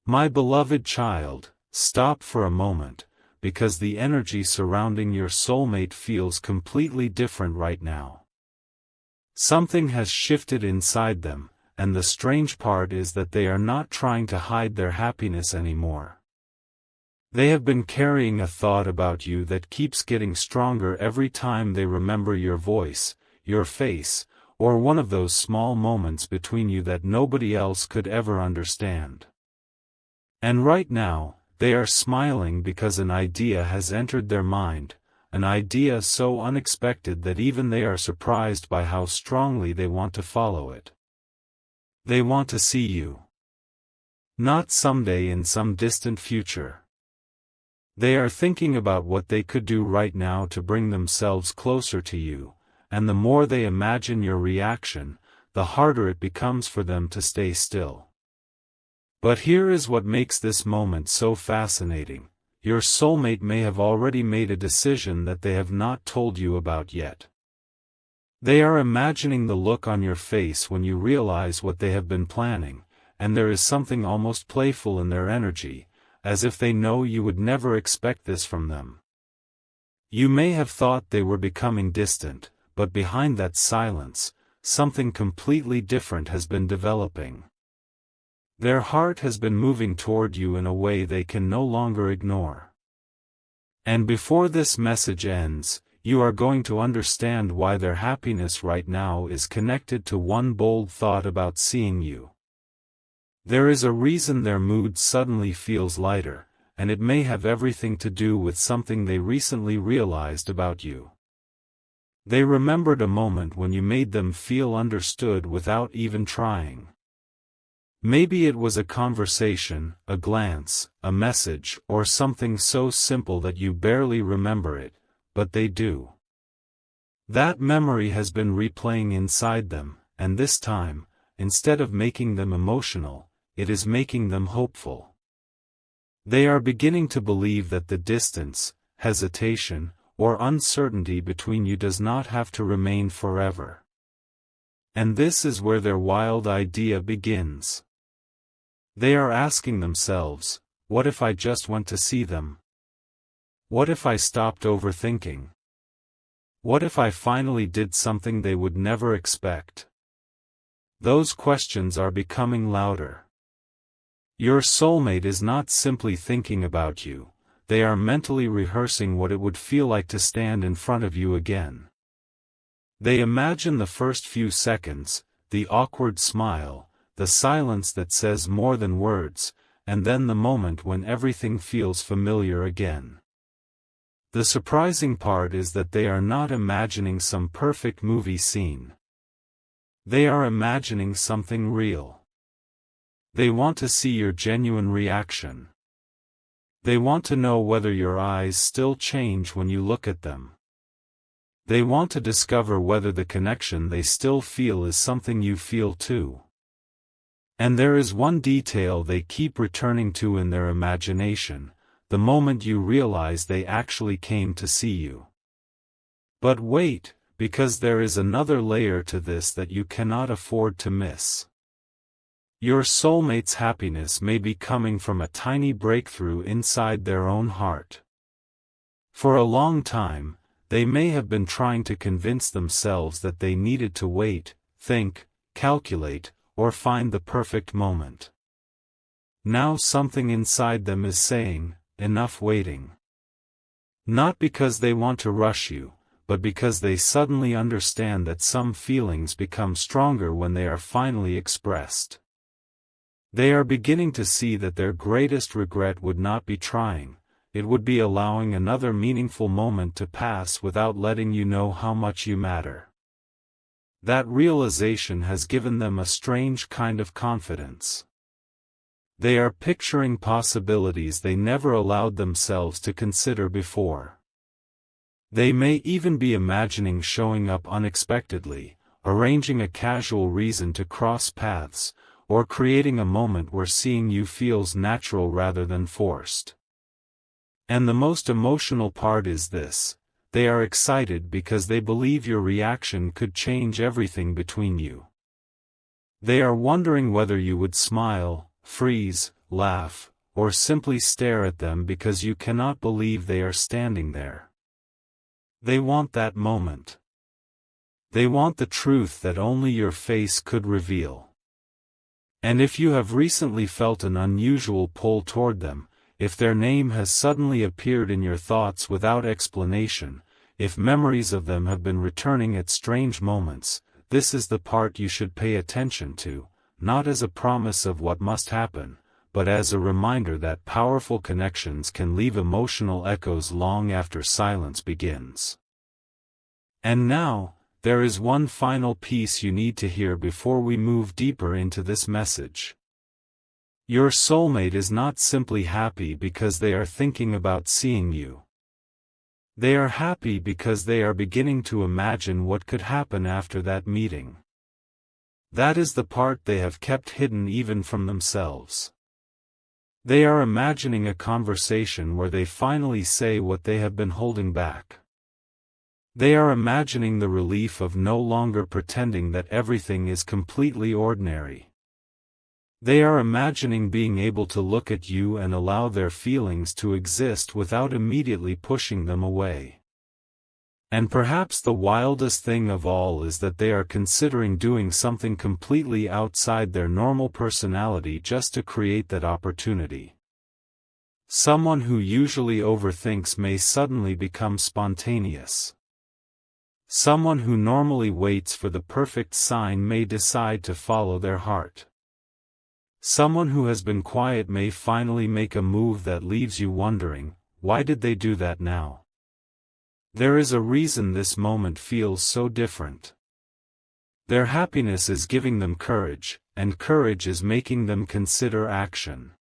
My beloved child, stop for a moment, because the energy surrounding your soulmate feels completely different right now. Something has shifted inside them, and the strange part is that they are not trying to hide their happiness anymore. They have been carrying a thought about you that keeps getting stronger every time they remember your voice, your face, or one of those small moments between you that nobody else could ever understand. And right now, they are smiling because an idea has entered their mind, an idea so unexpected that even they are surprised by how strongly they want to follow it. They want to see you. Not someday in some distant future. They are thinking about what they could do right now to bring themselves closer to you, and the more they imagine your reaction, the harder it becomes for them to stay still. But here is what makes this moment so fascinating. Your soulmate may have already made a decision that they have not told you about yet. They are imagining the look on your face when you realize what they have been planning, and there is something almost playful in their energy, as if they know you would never expect this from them. You may have thought they were becoming distant, but behind that silence, something completely different has been developing. Their heart has been moving toward you in a way they can no longer ignore. And before this message ends, you are going to understand why their happiness right now is connected to one bold thought about seeing you. There is a reason their mood suddenly feels lighter, and it may have everything to do with something they recently realized about you. They remembered a moment when you made them feel understood without even trying. Maybe it was a conversation, a glance, a message, or something so simple that you barely remember it, but they do. That memory has been replaying inside them, and this time, instead of making them emotional, it is making them hopeful. They are beginning to believe that the distance, hesitation, or uncertainty between you does not have to remain forever. And this is where their wild idea begins. They are asking themselves, what if I just went to see them? What if I stopped overthinking? What if I finally did something they would never expect? Those questions are becoming louder. Your soulmate is not simply thinking about you, they are mentally rehearsing what it would feel like to stand in front of you again. They imagine the first few seconds, the awkward smile, the silence that says more than words, and then the moment when everything feels familiar again. The surprising part is that they are not imagining some perfect movie scene. They are imagining something real. They want to see your genuine reaction. They want to know whether your eyes still change when you look at them. They want to discover whether the connection they still feel is something you feel too. And there is one detail they keep returning to in their imagination, the moment you realize they actually came to see you. But wait, because there is another layer to this that you cannot afford to miss. Your soulmate's happiness may be coming from a tiny breakthrough inside their own heart. For a long time, they may have been trying to convince themselves that they needed to wait, think, calculate, or find the perfect moment. Now something inside them is saying, enough waiting. Not because they want to rush you, but because they suddenly understand that some feelings become stronger when they are finally expressed. They are beginning to see that their greatest regret would not be trying, it would be allowing another meaningful moment to pass without letting you know how much you matter. That realization has given them a strange kind of confidence. They are picturing possibilities they never allowed themselves to consider before. They may even be imagining showing up unexpectedly, arranging a casual reason to cross paths, or creating a moment where seeing you feels natural rather than forced. And the most emotional part is this. They are excited because they believe your reaction could change everything between you. They are wondering whether you would smile, freeze, laugh, or simply stare at them because you cannot believe they are standing there. They want that moment. They want the truth that only your face could reveal. And if you have recently felt an unusual pull toward them, if their name has suddenly appeared in your thoughts without explanation, if memories of them have been returning at strange moments, this is the part you should pay attention to, not as a promise of what must happen, but as a reminder that powerful connections can leave emotional echoes long after silence begins. And now, there is one final piece you need to hear before we move deeper into this message. Your soulmate is not simply happy because they are thinking about seeing you. They are happy because they are beginning to imagine what could happen after that meeting. That is the part they have kept hidden even from themselves. They are imagining a conversation where they finally say what they have been holding back. They are imagining the relief of no longer pretending that everything is completely ordinary. They are imagining being able to look at you and allow their feelings to exist without immediately pushing them away. And perhaps the wildest thing of all is that they are considering doing something completely outside their normal personality just to create that opportunity. Someone who usually overthinks may suddenly become spontaneous. Someone who normally waits for the perfect sign may decide to follow their heart. Someone who has been quiet may finally make a move that leaves you wondering, why did they do that now? There is a reason this moment feels so different. Their happiness is giving them courage, and courage is making them consider action.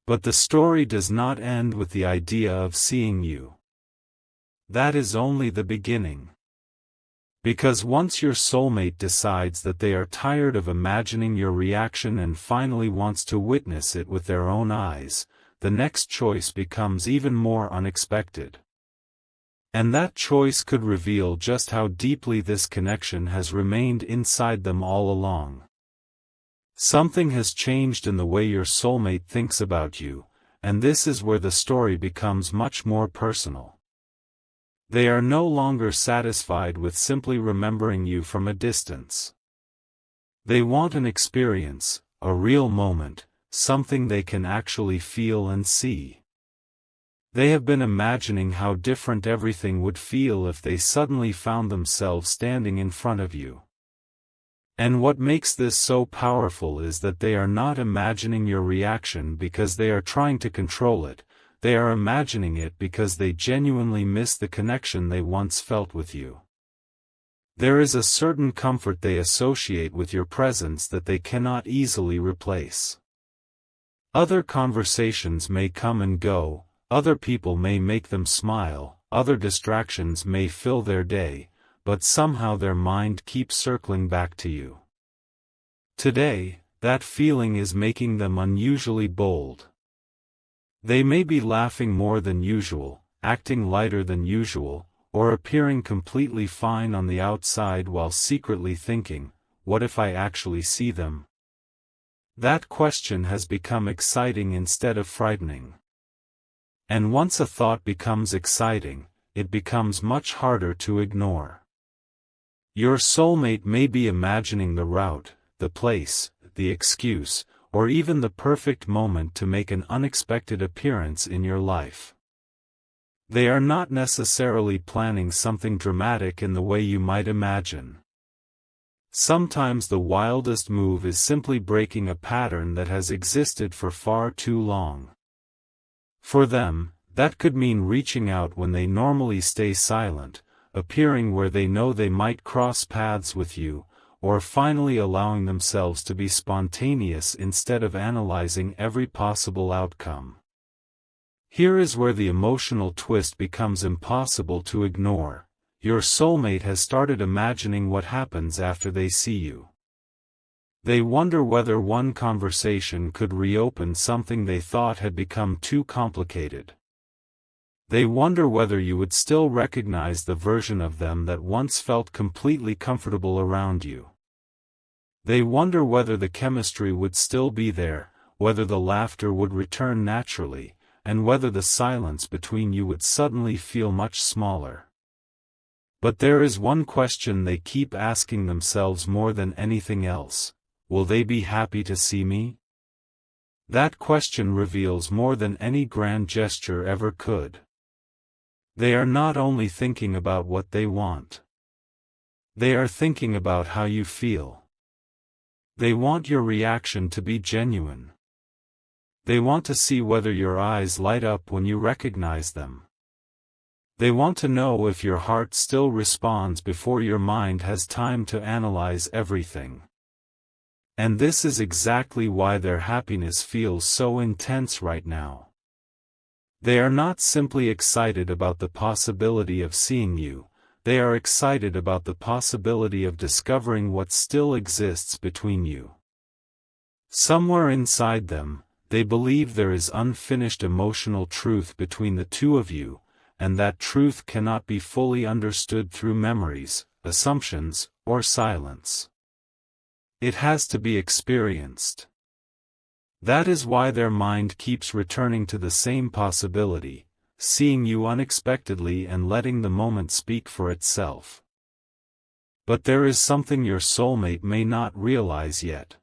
But the story does not end with the idea of seeing you. That is only the beginning. Because once your soulmate decides that they are tired of imagining your reaction and finally wants to witness it with their own eyes, the next choice becomes even more unexpected. And that choice could reveal just how deeply this connection has remained inside them all along. Something has changed in the way your soulmate thinks about you, and this is where the story becomes much more personal. They are no longer satisfied with simply remembering you from a distance. They want an experience, a real moment, something they can actually feel and see. They have been imagining how different everything would feel if they suddenly found themselves standing in front of you. And what makes this so powerful is that they are not imagining your reaction because they are trying to control it. They are imagining it because they genuinely miss the connection they once felt with you. There is a certain comfort they associate with your presence that they cannot easily replace. Other conversations may come and go, other people may make them smile, other distractions may fill their day, but somehow their mind keeps circling back to you. Today, that feeling is making them unusually bold. They may be laughing more than usual, acting lighter than usual, or appearing completely fine on the outside while secretly thinking, what if I actually see them? That question has become exciting instead of frightening. And once a thought becomes exciting, it becomes much harder to ignore. Your soulmate may be imagining the route, the place, the excuse, or even the perfect moment to make an unexpected appearance in your life. They are not necessarily planning something dramatic in the way you might imagine. Sometimes the wildest move is simply breaking a pattern that has existed for far too long. For them, that could mean reaching out when they normally stay silent, appearing where they know they might cross paths with you, or finally allowing themselves to be spontaneous instead of analyzing every possible outcome. Here is where the emotional twist becomes impossible to ignore. Your soulmate has started imagining what happens after they see you. They wonder whether one conversation could reopen something they thought had become too complicated. They wonder whether you would still recognize the version of them that once felt completely comfortable around you. They wonder whether the chemistry would still be there, whether the laughter would return naturally, and whether the silence between you would suddenly feel much smaller. But there is one question they keep asking themselves more than anything else: will they be happy to see me? That question reveals more than any grand gesture ever could. They are not only thinking about what they want. They are thinking about how you feel. They want your reaction to be genuine. They want to see whether your eyes light up when you recognize them. They want to know if your heart still responds before your mind has time to analyze everything. And this is exactly why their happiness feels so intense right now. They are not simply excited about the possibility of seeing you, they are excited about the possibility of discovering what still exists between you. Somewhere inside them, they believe there is unfinished emotional truth between the two of you, and that truth cannot be fully understood through memories, assumptions, or silence. It has to be experienced. That is why their mind keeps returning to the same possibility, seeing you unexpectedly and letting the moment speak for itself. But there is something your soulmate may not realize yet.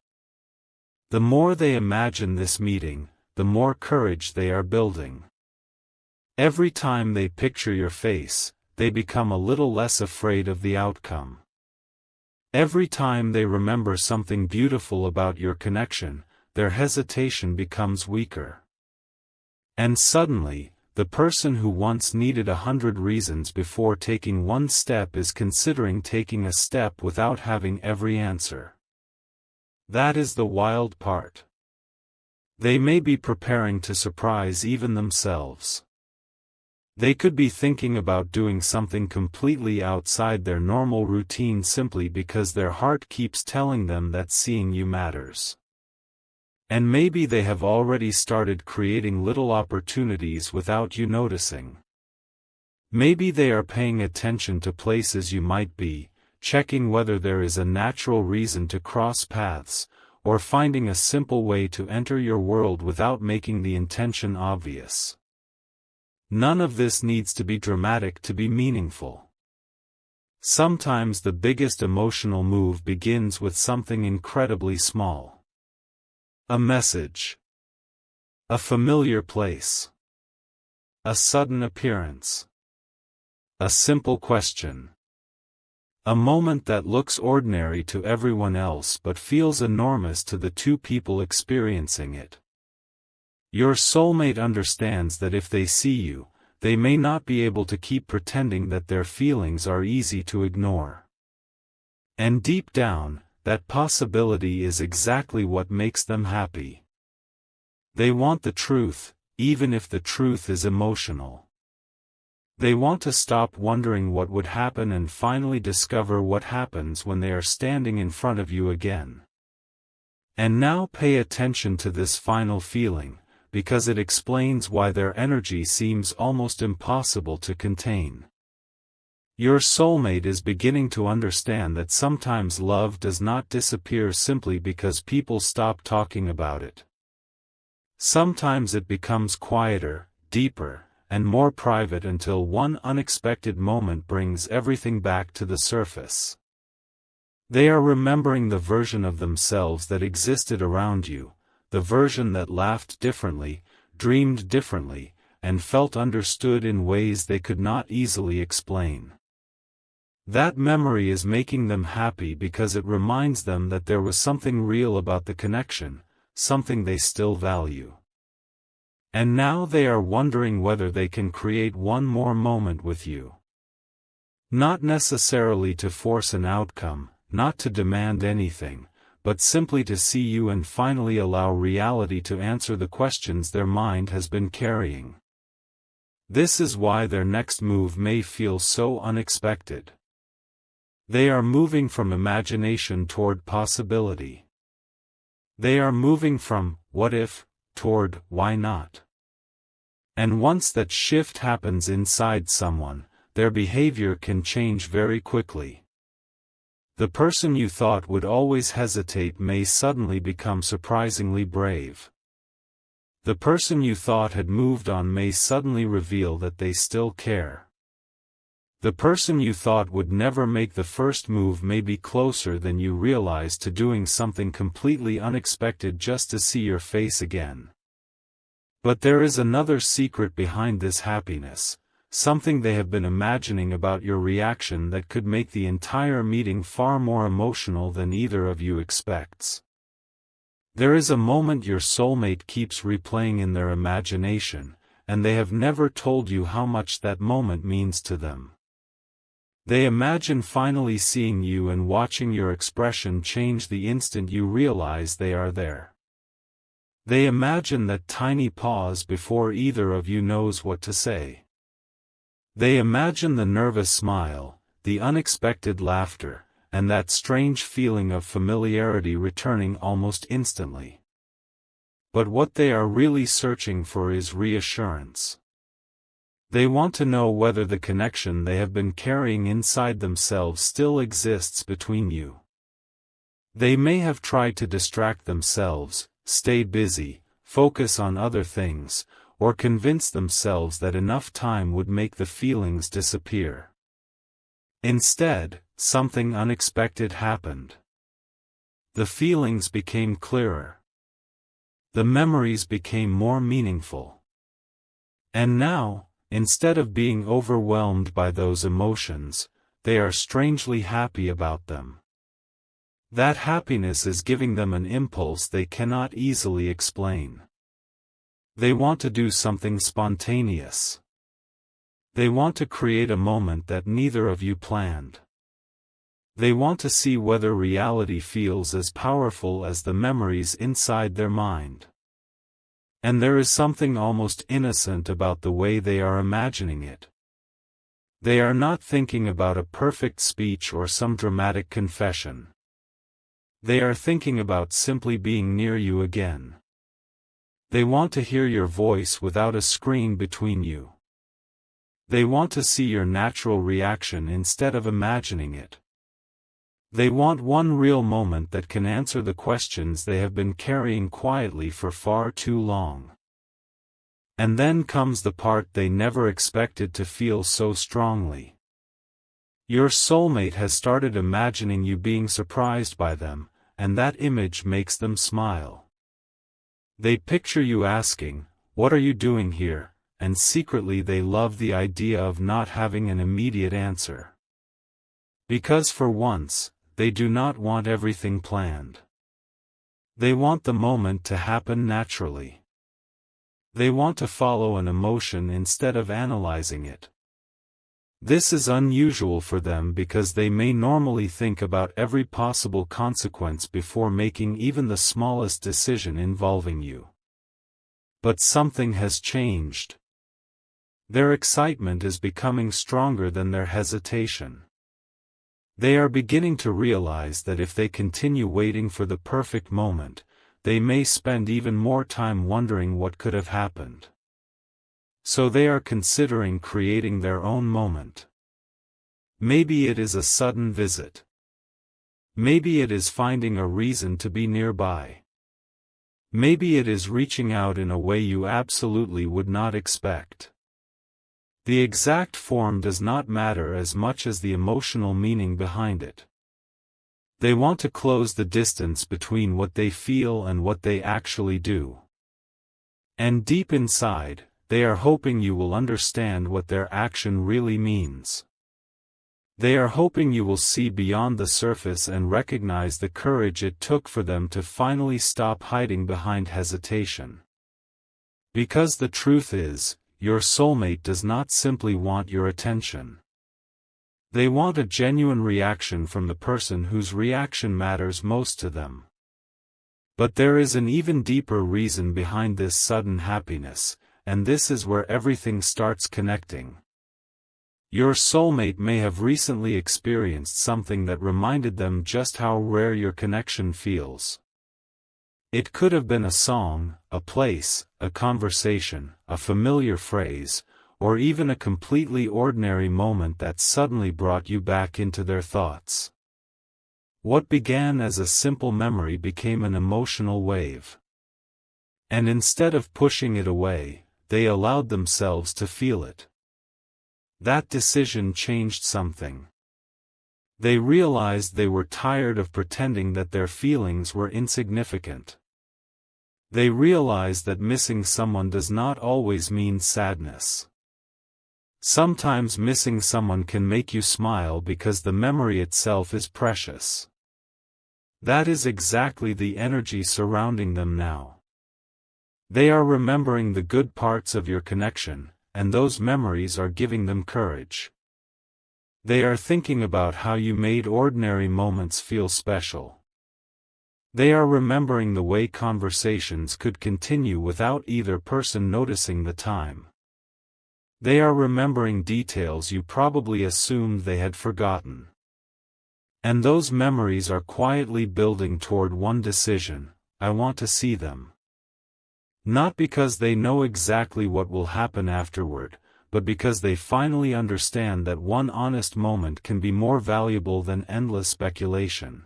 The more they imagine this meeting, the more courage they are building. Every time they picture your face, they become a little less afraid of the outcome. Every time they remember something beautiful about your connection, their hesitation becomes weaker. And suddenly, the person who once needed 100 reasons before taking one step is considering taking a step without having every answer. That is the wild part. They may be preparing to surprise even themselves. They could be thinking about doing something completely outside their normal routine simply because their heart keeps telling them that seeing you matters. And maybe they have already started creating little opportunities without you noticing. Maybe they are paying attention to places you might be, checking whether there is a natural reason to cross paths, or finding a simple way to enter your world without making the intention obvious. None of this needs to be dramatic to be meaningful. Sometimes the biggest emotional move begins with something incredibly small. A message. A familiar place. A sudden appearance. A simple question. A moment that looks ordinary to everyone else but feels enormous to the two people experiencing it. Your soulmate understands that if they see you, they may not be able to keep pretending that their feelings are easy to ignore. And deep down, that possibility is exactly what makes them happy. They want the truth, even if the truth is emotional. They want to stop wondering what would happen and finally discover what happens when they are standing in front of you again. And now pay attention to this final feeling, because it explains why their energy seems almost impossible to contain. Your soulmate is beginning to understand that sometimes love does not disappear simply because people stop talking about it. Sometimes it becomes quieter, deeper, and more private until one unexpected moment brings everything back to the surface. They are remembering the version of themselves that existed around you, the version that laughed differently, dreamed differently, and felt understood in ways they could not easily explain. That memory is making them happy because it reminds them that there was something real about the connection, something they still value. And now they are wondering whether they can create one more moment with you. Not necessarily to force an outcome, not to demand anything, but simply to see you and finally allow reality to answer the questions their mind has been carrying. This is why their next move may feel so unexpected. They are moving from imagination toward possibility. They are moving from what if toward why not. And once that shift happens inside someone, their behavior can change very quickly. The person you thought would always hesitate may suddenly become surprisingly brave. The person you thought had moved on may suddenly reveal that they still care. The person you thought would never make the first move may be closer than you realize to doing something completely unexpected just to see your face again. But there is another secret behind this happiness, something they have been imagining about your reaction that could make the entire meeting far more emotional than either of you expects. There is a moment your soulmate keeps replaying in their imagination, and they have never told you how much that moment means to them. They imagine finally seeing you and watching your expression change the instant you realize they are there. They imagine that tiny pause before either of you knows what to say. They imagine the nervous smile, the unexpected laughter, and that strange feeling of familiarity returning almost instantly. But what they are really searching for is reassurance. They want to know whether the connection they have been carrying inside themselves still exists between you. They may have tried to distract themselves, stay busy, focus on other things, or convince themselves that enough time would make the feelings disappear. Instead, something unexpected happened. The feelings became clearer. The memories became more meaningful. And now, instead of being overwhelmed by those emotions, they are strangely happy about them. That happiness is giving them an impulse they cannot easily explain. They want to do something spontaneous. They want to create a moment that neither of you planned. They want to see whether reality feels as powerful as the memories inside their mind. And there is something almost innocent about the way they are imagining it. They are not thinking about a perfect speech or some dramatic confession. They are thinking about simply being near you again. They want to hear your voice without a screen between you. They want to see your natural reaction instead of imagining it. They want one real moment that can answer the questions they have been carrying quietly for far too long. And then comes the part they never expected to feel so strongly. Your soulmate has started imagining you being surprised by them, and that image makes them smile. They picture you asking, "What are you doing here?" and secretly they love the idea of not having an immediate answer. Because for once, they do not want everything planned. They want the moment to happen naturally. They want to follow an emotion instead of analyzing it. This is unusual for them because they may normally think about every possible consequence before making even the smallest decision involving you. But something has changed. Their excitement is becoming stronger than their hesitation. They are beginning to realize that if they continue waiting for the perfect moment, they may spend even more time wondering what could have happened. So they are considering creating their own moment. Maybe it is a sudden visit. Maybe it is finding a reason to be nearby. Maybe it is reaching out in a way you absolutely would not expect. The exact form does not matter as much as the emotional meaning behind it. They want to close the distance between what they feel and what they actually do. And deep inside, they are hoping you will understand what their action really means. They are hoping you will see beyond the surface and recognize the courage it took for them to finally stop hiding behind hesitation. Because the truth is, your soulmate does not simply want your attention. They want a genuine reaction from the person whose reaction matters most to them. But there is an even deeper reason behind this sudden happiness, and this is where everything starts connecting. Your soulmate may have recently experienced something that reminded them just how rare your connection feels. It could have been a song, a place, a conversation, a familiar phrase, or even a completely ordinary moment that suddenly brought you back into their thoughts. What began as a simple memory became an emotional wave. And instead of pushing it away, they allowed themselves to feel it. That decision changed something. They realized they were tired of pretending that their feelings were insignificant. They realized that missing someone does not always mean sadness. Sometimes missing someone can make you smile because the memory itself is precious. That is exactly the energy surrounding them now. They are remembering the good parts of your connection, and those memories are giving them courage. They are thinking about how you made ordinary moments feel special. They are remembering the way conversations could continue without either person noticing the time. They are remembering details you probably assumed they had forgotten. And those memories are quietly building toward one decision: I want to see them. Not because they know exactly what will happen afterward, but because they finally understand that one honest moment can be more valuable than endless speculation.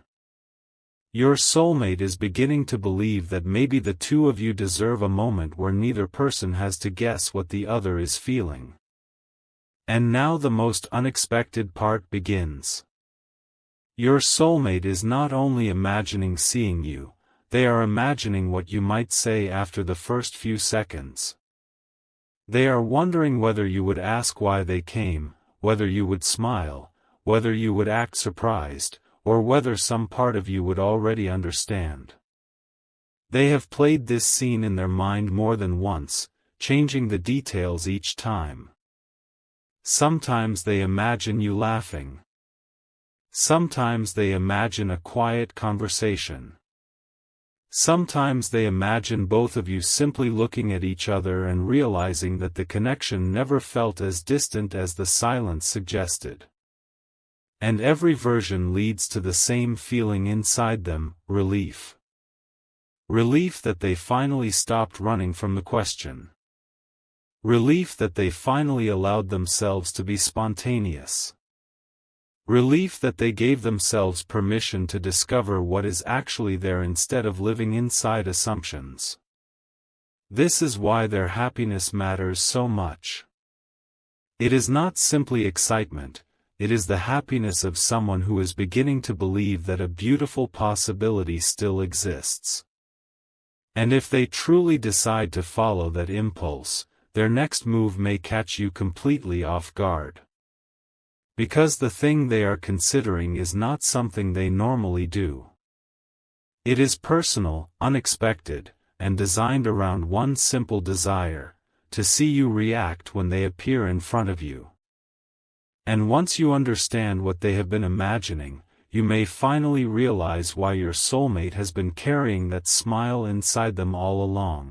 Your soulmate is beginning to believe that maybe the two of you deserve a moment where neither person has to guess what the other is feeling. And now the most unexpected part begins. Your soulmate is not only imagining seeing you, they are imagining what you might say after the first few seconds. They are wondering whether you would ask why they came, whether you would smile, whether you would act surprised, or whether some part of you would already understand. They have played this scene in their mind more than once, changing the details each time. Sometimes they imagine you laughing. Sometimes they imagine a quiet conversation. Sometimes they imagine both of you simply looking at each other and realizing that the connection never felt as distant as the silence suggested. And every version leads to the same feeling inside them: relief. Relief that they finally stopped running from the question. Relief that they finally allowed themselves to be spontaneous. Relief that they gave themselves permission to discover what is actually there instead of living inside assumptions. This is why their happiness matters so much. It is not simply excitement, it is the happiness of someone who is beginning to believe that a beautiful possibility still exists. And if they truly decide to follow that impulse, their next move may catch you completely off guard. Because the thing they are considering is not something they normally do. It is personal, unexpected, and designed around one simple desire: to see you react when they appear in front of you. And once you understand what they have been imagining, you may finally realize why your soulmate has been carrying that smile inside them all along.